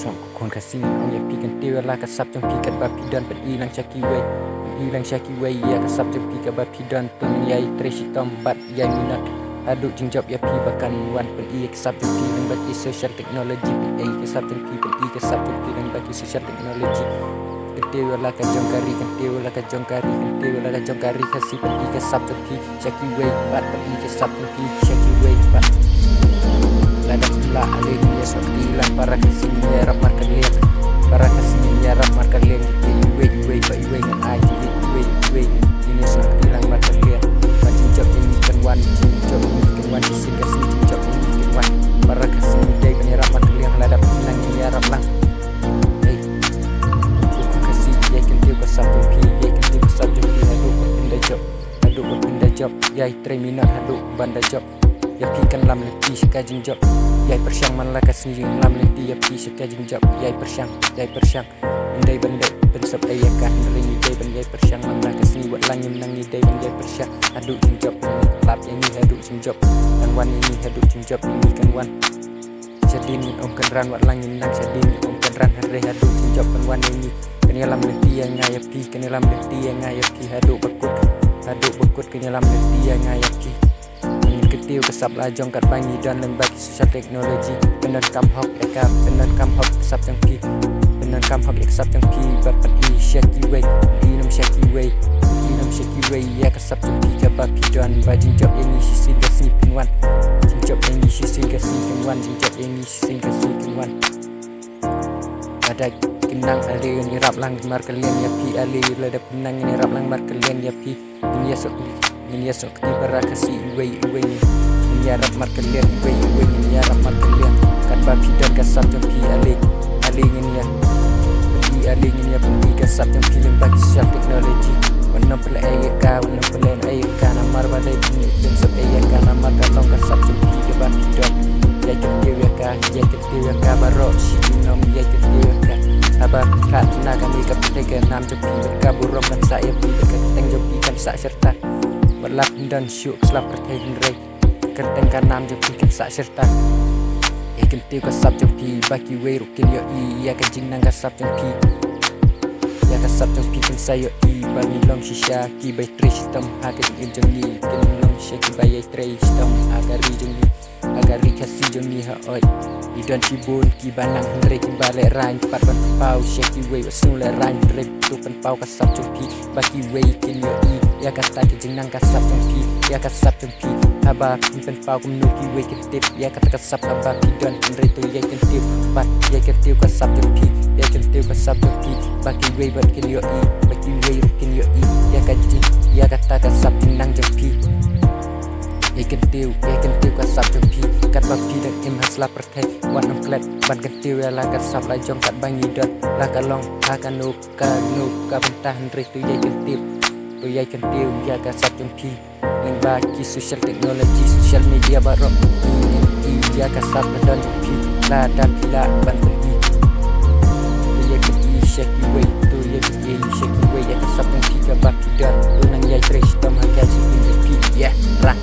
Song kon kasih ong ya pi kan tiwa la kasap jong pi kat ba pi dan pen ilang chaki way ya kasap jong pi kat ba pi dan tun yai treshi tombat yai minat aduk jingjop ya pi bakan wan pen i kasap jong pi dan bagi social technology pen ai kasap jong pi pen i kasap jong pi dan bagi social technology Ketewa la ka jongkari ketewa la ka jongkari kasih pen i kasap jong pi chaki way bat pen i kasap jong pi chaki way bat lada pula alih ya sokilan para kasihnya rap markan liang para kasihnya rap markan liang iwe ba iwe ngan ai iwe ini sokilan markan liang macam job ini kan wan sisi kasih job ini kan wan para kasihnya dai ban rap markan liang lada pinang ya rap lang hey aku kasih ya kan tiu ka satu pi ya kan tiu ka satu pi aduk pindah job ya 3 minit aduk banda job ya pi kan lam leti sika jingjop yai persyang man la kasih lam leti ya pi sika jingjop yai persyang indai benda pensep ayah kan ringi dai ben yai persyang man la kasih buat langim nangi dai ben yai persyang aduk jingjop lap yang ni aduk jingjop kan wan ini aduk jingjop ini kan wan jadi ni om kan ran wat langim nang jadi ni om kan ran hari aduk jingjop kan wan ini kan lam leti yang ngaya pi kan lam leti yang ngaya pi aduk bekut kan lam leti yang ngaya pi ketiu kesap lajong kat bangi dan lembagi sosial teknologi penan kam hok eka penan kam hok kesap jang pi penan kam hok kesap jang pi bat pi shaki way inam shaki way ya kesap jang pi ka ba pi dan ba jingjop yang isi sin ka si pinwan jingjop yang isi sin ka si pinwan jingjop yang isi sin ka si pinwan ada kenang ale ni rap lang mar kalian ya pi ale lada penang ni rap lang mar kalian ya pi ini ya sok di barakasi iwe ni ini ya rap mar kalian iwe ni ya rap mar kalian kan babi dan kasap jong pi ale ni ya pergi kasap jong pi lembagi sosial teknologi warna pula ayaka namar badai bunyi dan sep ayaka namar kalong kasap jong pi ke babi dan ya ketiu ya ka barok si nom ya ketiu ya ka abah kat na kami kapte nam jong pi kaburom kan saya pi keteng jong pi kan sak serta Berlap dan syuk selap pertaian rei Kerteng kanam jom pikan sak serta Ikan tiu kasap jom pi Baki wei rukin yo i Ya kan jinang kasap jom pi Ya kasap jom pi kan sayo i Bani long shisha ki bai tri sistem Hakan im jom ni Kan long shisha ki bai tri sistem Agari jom ni Agari kasih jom ni ha oi Idan cibun ki banang hendrei ki balik rain Pat ban pau syaki wei wasun le rain Hendrei tu pan pau kasap jom pi Baki wei kin yo i Ya kata ke jenang kasap jom pi Ya kasap jom pi Haba pen pau kumnu ki wei ketip Ya kata kasap haba pi dan hendrei tu ya kentiu Pat ya kentiu kasap jom pi Ya kentiu kasap jom pi Baki wei bat kin yo i Baki wei rukin yo i Ya kata kasap jenang jom pi Ya kentiu kasap jom pi Kat babi dan im haslah perkai Wan am klet ban kentiu ya la kasap la jong kat bangi dan La kalong la kanuk ka bentah hendrei tu ya kentiu Tu ya kentiu ya kasap jom pi Leng bagi sosial teknologi sosial media barok ini ya kasap dan pi La dan pila ban pi Tu ya kentiu shaki way Tu ya kentiu shaki way ya kasap jom pi ka babi dan Tu nang ya trash tom hakaji pi ya ra